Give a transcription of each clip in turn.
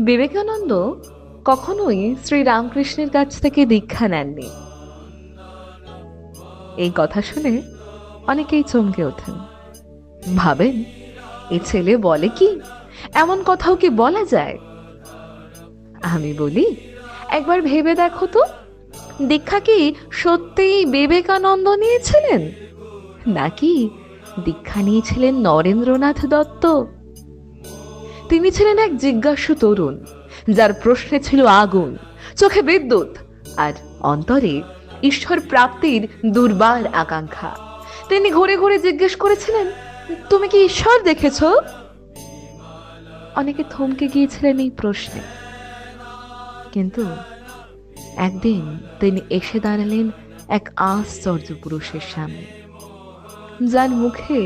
বিবেকানন্দ কখনোই শ্রীরামকৃষ্ণের কাছ থেকে দীক্ষা নেননি। এই কথা শুনে অনেকেই চমকে ওঠেন, ভাবেন এ ছেলে বলে কি, এমন কথাও কি বলা যায়? আমি বলি, একবার ভেবে দেখো তো, দীক্ষা কি সত্যিই বিবেকানন্দ নিয়েছিলেন, নাকি দীক্ষা নিয়েছিলেন নরেন্দ্রনাথ দত্ত? তিনি ছিলেন এক জিজ্ঞাসু তরুণ, যার প্রশ্নে ছিল আগুন, চোখে বিদ্যুৎ, আর অন্তরে ঈশ্বর প্রাপ্তির দুর্বার আকাঙ্ক্ষা। তিনি ঘুরে ঘুরে জিজ্ঞেস করেছিলেন, তুমি কি ঈশ্বর দেখেছ? অনেকে থমকে গিয়েছিলেন এই প্রশ্নে, কিন্তু একদিন তিনি এসে দাঁড়ালেন এক আশ্চর্য পুরুষের সামনে, যার মুখে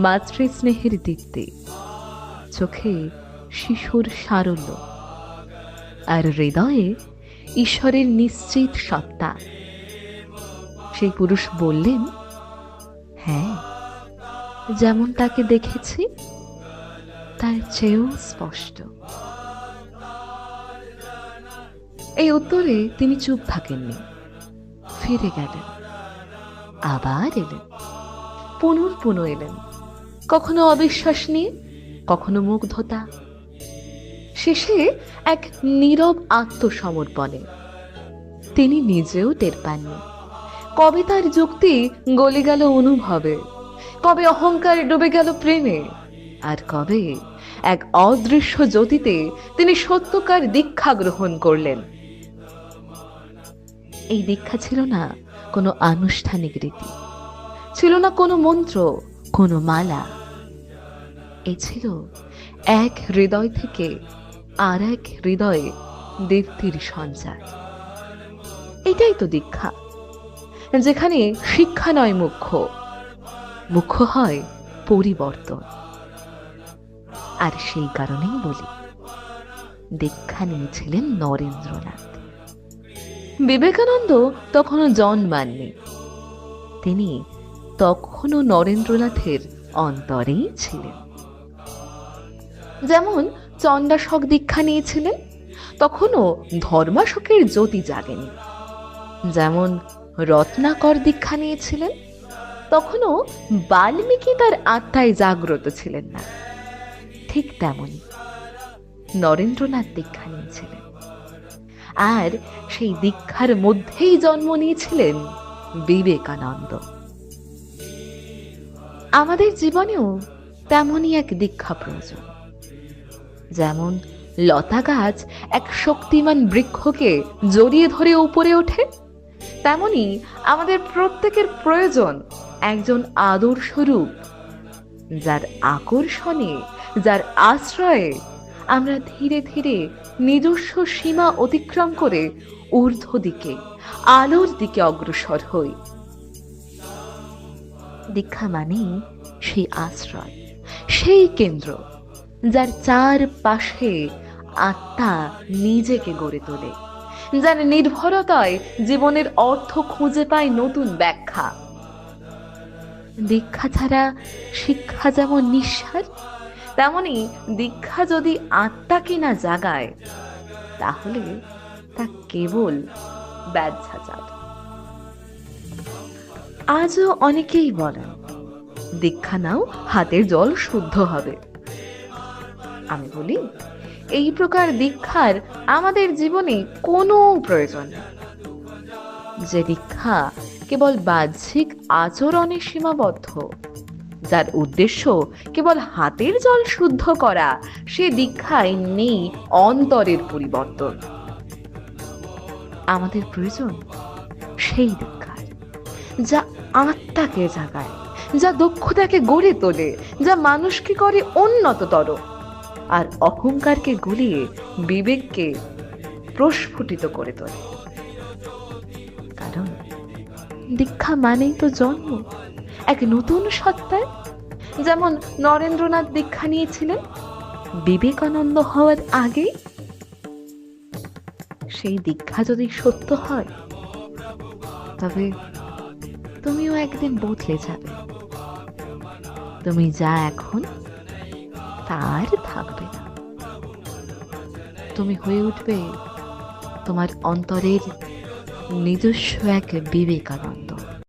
মাতৃস্নেহের দীপ্তি, চোখে শিশুর সারল্য, আর হৃদয়ে ঈশ্বরের নিশ্চিত সত্তা। সেই পুরুষ বললেন, হ্যাঁ, যেমন তাকে দেখেছি তার চেয়েও স্পষ্ট। এই উত্তরে তিনি চুপ থাকেননি, ফিরে গেলেন, আবার এলেন, পুনঃ এলেন, কখনো অবিশ্বাস নিয়ে, কখনো মুগ্ধতা, শেষে এক নীরব আত্মসমর্পণে। তিনি নিজেও টের পাননি কবে তার যুক্তি গলে গেল অনুভবে, কবে অহংকার ডুবে গেল প্রেমে, আর কবে এক অদৃশ্য জ্যোতিতে তিনি সত্যকার দীক্ষা গ্রহণ করলেন। এই দীক্ষা ছিল না কোনো আনুষ্ঠানিক রীতি, ছিল না কোনো মন্ত্র, কোনো মালা। এ ছিল এক হৃদয় থেকে আর এক হৃদয়ে দীপ্তির সঞ্চার। এটাই তো দীক্ষা, যেখানে শিক্ষা নয় মুখ্য, মুখ্য হয় পরিবর্তন। আর সেই কারণেই বলি, দীক্ষা নিয়েছিলেন নরেন্দ্রনাথ। বিবেকানন্দ তখনও জন্মাননি, তিনি তখনও নরেন্দ্রনাথের অন্তরেই ছিলেন। যেমন চণ্ডাশোক দীক্ষা নিয়েছিলেন, তখনও ধর্মাশোকের জ্যোতি জাগেনি। যেমন রত্নাকর দীক্ষা নিয়েছিলেন, তখনও বাল্মীকি তার আত্মায় জাগ্রত ছিলেন না। ঠিক তেমনি নরেন্দ্রনাথ দীক্ষা নিয়েছিলেন, আর সেই দীক্ষার মধ্যেই জন্ম নিয়েছিলেন বিবেকানন্দ। আমাদের জীবনেও তেমনই এক দীক্ষা প্রয়োজন। যেমন লতা গাছ এক শক্তিমান বৃক্ষকে জড়িয়ে ধরে উপরে ওঠে, তেমনি আমাদের প্রত্যেকের প্রয়োজন একজন আদর্শ রূপ, যার আকর্ষণে, যার আশ্রয়ে আমরা ধীরে ধীরে নিজস্ব সীমা অতিক্রম করে ঊর্ধ্ব দিকে, আলোর দিকে অগ্রসর হই। দীক্ষা মানেই সেই আশ্রয়, সেই কেন্দ্র, যার চারপাশে আত্মা নিজেকে গড়ে তোলে, যার নির্ভরতায় জীবনের অর্থ খুঁজে পায় নতুন ব্যাখ্যা। দীক্ষা ছাড়া শিক্ষা যেমন নিঃসার, তেমনি দীক্ষা যদি আত্মাকে না জাগায়, তাহলে তা কেবল ব্যাধঝাঁচার। আজও অনেকেই বলেন, দীক্ষা নাও, হাতের জল শুদ্ধ হবে। আমি বলি, এই প্রকার দীক্ষার আমাদের জীবনে কোনো প্রয়োজন নেই। যে দীক্ষা কেবল বাহ্যিক আচরণে সীমাবদ্ধ, যার উদ্দেশ্য কেবল হাতের জল শুদ্ধ করা, সে দীক্ষায় নেই অন্তরের পরিবর্তন। আমাদের প্রয়োজন সেই দীক্ষার, যা আত্মাকে জাগায়, যা দক্ষতাকে গড়ে তোলে, যা মানুষকে করে উন্নততর, আর অহংকারকে গলিয়ে বিবেককে প্রস্ফুটিত করে তোলে। কারণ দীক্ষা মানেই তো জন্ম এক নতুন সত্তার। যেমন নরেন্দ্রনাথ দীক্ষা নিয়েছিলেন বিবেকানন্দ হওয়ার আগে। সেই দীক্ষা যদি সত্য হয়, তবে তুমিও একদিন বদলে যাবে। তুমি যা এখন, তার থাকবে না। তুমি হয়ে উঠবে তোমার অন্তরের নিজস্ব এক বিবেকানন্দ।